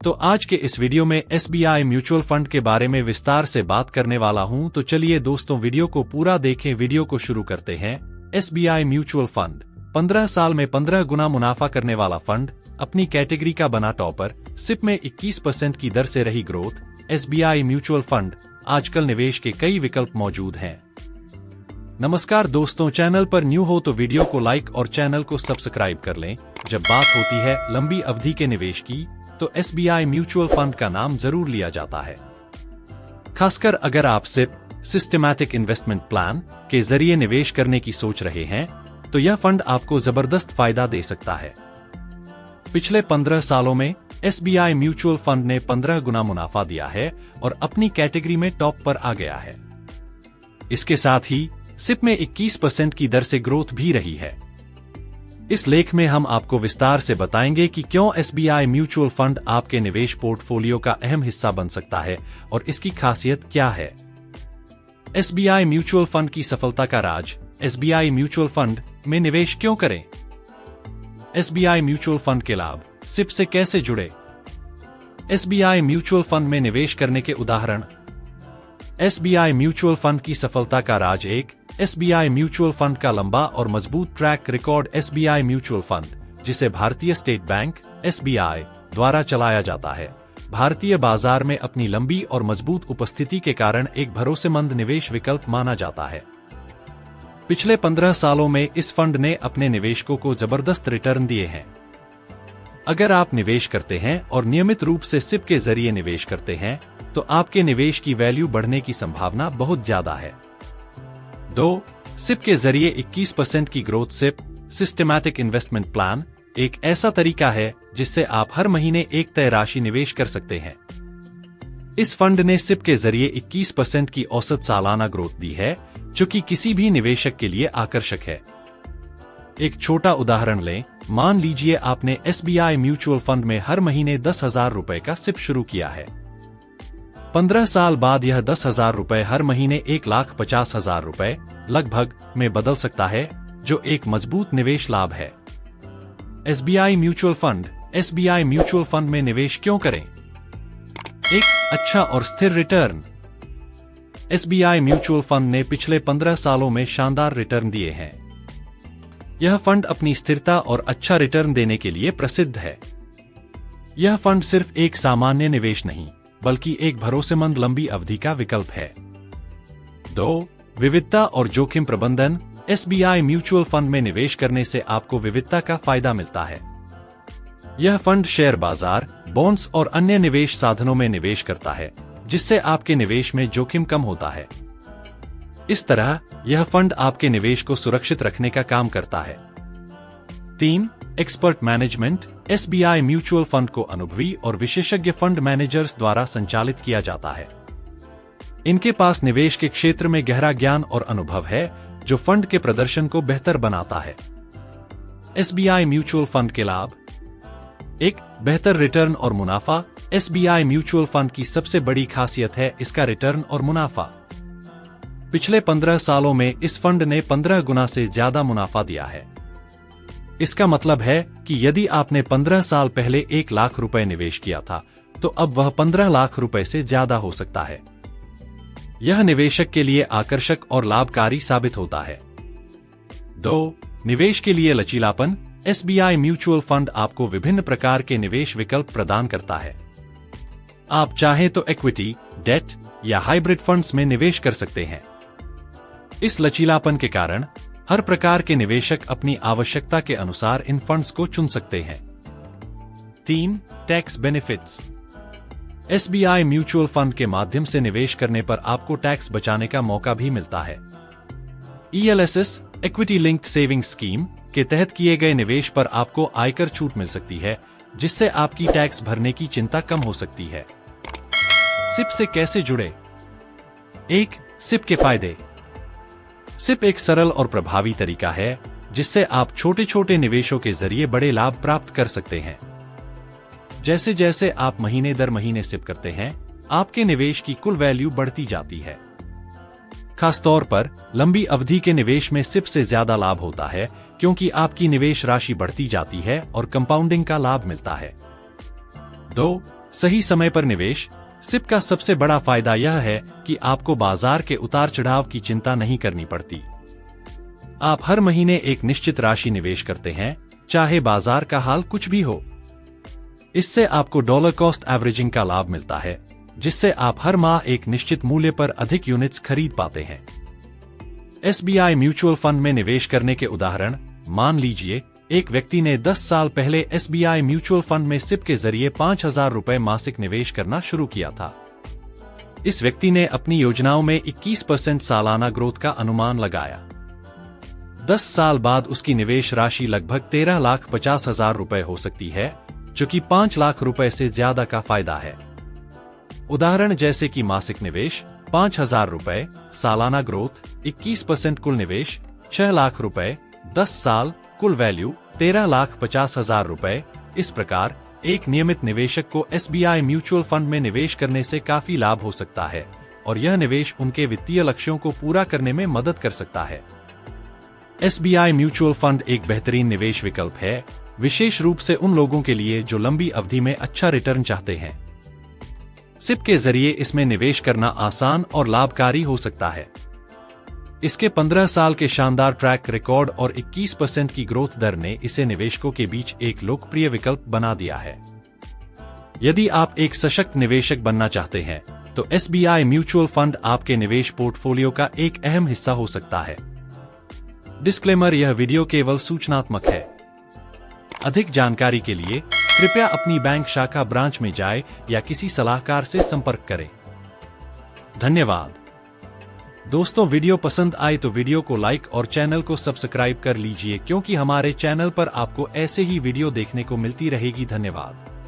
तो आज के इस वीडियो में एसबीआई म्यूचुअल फंड के बारे में विस्तार से बात करने वाला हूं। तो चलिए दोस्तों, वीडियो को पूरा देखें। वीडियो को शुरू करते हैं। एसबीआई म्यूचुअल फंड 15 साल में 15 गुना मुनाफा करने वाला फंड, अपनी कैटेगरी का बना टॉपर, सिप में 21% की दर से रही ग्रोथ। एसबीआई म्यूचुअल फंड आजकल निवेश के कई विकल्प मौजूद हैं। नमस्कार दोस्तों, चैनल पर न्यू हो तो वीडियो को लाइक और चैनल को सब्सक्राइब कर लें। जब बात होती है लंबी अवधि के निवेश की, तो एसबीआई म्यूचुअल फंड का नाम जरूर लिया जाता है। खासकर अगर आप सिप सिस्टेमैटिक इन्वेस्टमेंट प्लान के जरिए निवेश करने की सोच रहे हैं, तो यह फंड आपको जबरदस्त फायदा दे सकता है। पिछले 15 सालों में एसबीआई म्यूचुअल फंड ने 15 गुना मुनाफा दिया है और अपनी कैटेगरी में टॉप पर आ गया है। इसके साथ ही सिप में 21% की दर से ग्रोथ भी रही है। इस लेख में हम आपको विस्तार से बताएंगे कि क्यों एसबीआई म्यूचुअल फंड आपके निवेश पोर्टफोलियो का अहम हिस्सा बन सकता है और इसकी खासियत क्या है। एसबीआई म्यूचुअल फंड की सफलता का राज। एसबीआई म्यूचुअल फंड में निवेश क्यों करें? एसबीआई म्यूचुअल फंड के लाभ सिप से कैसे जुड़े? एसबीआई म्यूचुअल फंड में निवेश करने के उदाहरण। एसबीआई म्यूचुअल फंड की सफलता का राज। एक, एसबीआई म्यूचुअल फंड का लंबा और मजबूत track record. SBI mutual fund, जिसे भारतीय स्टेट बैंक एसबीआई द्वारा चलाया जाता है, भारतीय बाजार में अपनी लंबी और मजबूत उपस्थिति के कारण एक भरोसेमंद निवेश विकल्प माना जाता है। पिछले 15 सालों में इस फंड ने अपने निवेशकों को जबरदस्त रिटर्न दिए हैं। अगर आप निवेश करते हैं और नियमित रूप से सिप के जरिए निवेश करते हैं, तो आपके निवेश की वैल्यू बढ़ने की संभावना बहुत ज्यादा है। 2. सिप के जरिए 21% की growth. SIP systematic investment plan एक ऐसा तरीका है जिससे आप हर महीने एक तय राशि निवेश कर सकते हैं। इस फंड ने सिप के जरिए 21% की औसत सालाना ग्रोथ दी है, जो कि किसी भी निवेशक के लिए आकर्षक है। एक छोटा उदाहरण लें। मान लीजिए आपने एसबीआई म्यूचुअल फंड में हर महीने 10,000 रुपए का सिप शुरू किया है। 15 साल बाद यह 10,000 रुपए हर महीने 1,50,000 रुपए लगभग में बदल सकता है, जो एक मजबूत निवेश लाभ है। SBI mutual fund. SBI mutual fund में निवेश क्यों करें? एक, अच्छा और स्थिर रिटर्न। एसबीआई म्यूचुअल फंड ने पिछले 15 सालों में शानदार रिटर्न दिए हैं। यह फंड अपनी स्थिरता और अच्छा रिटर्न देने के लिए प्रसिद्ध है। यह फंड सिर्फ एक सामान्य निवेश नहीं, बल्कि एक भरोसेमंद लंबी अवधि का विकल्प है। 2. विविधता और जोखिम प्रबंधन। एसबीआई म्यूचुअल फंड में निवेश करने से आपको विविधता का फायदा मिलता है। यह फंड शेयर बाजार, बॉन्ड्स और अन्य निवेश साधनों में निवेश करता है, जिससे आपके निवेश में जोखिम कम होता है। इस तरह यह फंड आपके निवेश को सुरक्षित रखने का काम करता है। 3. Expert management. SBI mutual fund को अनुभवी और विशेषज्ञ फंड मैनेजर्स द्वारा संचालित किया जाता है। इनके पास निवेश के क्षेत्र में गहरा ज्ञान और अनुभव है, जो फंड के प्रदर्शन को बेहतर बनाता है। एसबीआई म्यूचुअल फंड के लाभ। एक, बेहतर रिटर्न और मुनाफा। एसबीआई म्यूचुअल फंड की सबसे बड़ी खासियत है इसका रिटर्न और मुनाफा। पिछले 15 सालों में इस फंड ने 15 गुना से ज्यादा मुनाफा दिया है। इसका मतलब है कि यदि आपने 15 साल पहले 1 लाख रुपए निवेश किया था, तो अब वह 15 लाख रुपए से ज्यादा हो सकता है। यह निवेशक के लिए आकर्षक और लाभकारी साबित होता है। 2. निवेश के लिए लचीलापन। एसबीआई म्यूचुअल फंड आपको विभिन्न प्रकार के निवेश विकल्प प्रदान करता है। आप चाहें तो इक्विटी, डेट या हाइब्रिड फंड्स में निवेश कर सकते हैं। इस लचीलापन के कारण हर प्रकार के निवेशक अपनी आवश्यकता के अनुसार इन फंड्स को चुन सकते हैं। 3. Tax benefits. SBI mutual fund के माध्यम से निवेश करने पर आपको टैक्स बचाने का मौका भी मिलता है। ELSS equity linked savings scheme के तहत किए गए निवेश पर आपको आयकर छूट मिल सकती है, जिससे आपकी टैक्स भरने की चिंता कम हो सकती है। सिप से कैसे जुड़े? 1. सिप के फायदे। सिप एक सरल और प्रभावी तरीका है जिससे आप छोटे छोटे निवेशों के जरिए बड़े लाभ प्राप्त कर सकते हैं। जैसे जैसे आप महीने दर महीने सिप करते हैं, आपके निवेश की कुल वैल्यू बढ़ती जाती है। खासतौर पर लंबी अवधि के निवेश में सिप से ज्यादा लाभ होता है, क्योंकि आपकी निवेश राशि बढ़ती जाती है और कंपाउंडिंग का लाभ मिलता है। 2. सही समय पर निवेश। सिप का सबसे बड़ा फायदा यह है कि आपको बाजार के उतार चढ़ाव की चिंता नहीं करनी पड़ती। आप हर महीने एक निश्चित राशि निवेश करते हैं, चाहे बाजार का हाल कुछ भी हो। इससे आपको डॉलर कॉस्ट एवरेजिंग का लाभ मिलता है, जिससे आप हर माह एक निश्चित मूल्य पर अधिक यूनिट्स खरीद पाते हैं। एसबीआई म्यूचुअल फंड में निवेश करने के उदाहरण, मान लीजिए एक व्यक्ति ने 10 साल पहले एसबीआई म्यूचुअल फंड में सिप के जरिए 5,000 रुपए मासिक निवेश करना शुरू किया था। इस व्यक्ति ने अपनी योजनाओं में 21% सालाना ग्रोथ का अनुमान लगाया। 10 साल बाद उसकी निवेश राशि लगभग 13,50,000 रुपए हो सकती है, जो कि 5 लाख रुपए से ज्यादा का फायदा है। उदाहरण जैसे कि मासिक निवेश 5,000 रुपए, सालाना ग्रोथ 21%, कुल निवेश 6 लाख रुपए, 10 साल, कुल वैल्यू 13,50,000 रुपए। इस प्रकार एक नियमित निवेशक को एसबीआई म्यूचुअल फंड में निवेश करने से काफी लाभ हो सकता है और यह निवेश उनके वित्तीय लक्ष्यों को पूरा करने में मदद कर सकता है। एसबीआई म्यूचुअल फंड एक बेहतरीन निवेश विकल्प है, विशेष रूप से उन लोगों के लिए जो लंबी अवधि में अच्छा रिटर्न चाहते हैं। सिप के जरिए इसमें निवेश करना आसान और लाभकारी हो सकता है। इसके 15 साल के शानदार ट्रैक रिकॉर्ड और 21% की ग्रोथ दर ने इसे निवेशकों के बीच एक लोकप्रिय विकल्प बना दिया है। यदि आप एक सशक्त निवेशक बनना चाहते हैं, तो एसबीआई म्यूचुअल फंड आपके निवेश पोर्टफोलियो का एक अहम हिस्सा हो सकता है। डिस्क्लेमर: यह वीडियो केवल सूचनात्मक है। अधिक जानकारी के लिए कृपया अपनी बैंक शाखा ब्रांच में जाएं या किसी सलाहकार से संपर्क करें। धन्यवाद। दोस्तों, वीडियो पसंद आए तो वीडियो को लाइक और चैनल को सब्सक्राइब कर लीजिए, क्योंकि हमारे चैनल पर आपको ऐसे ही वीडियो देखने को मिलती रहेगी। धन्यवाद।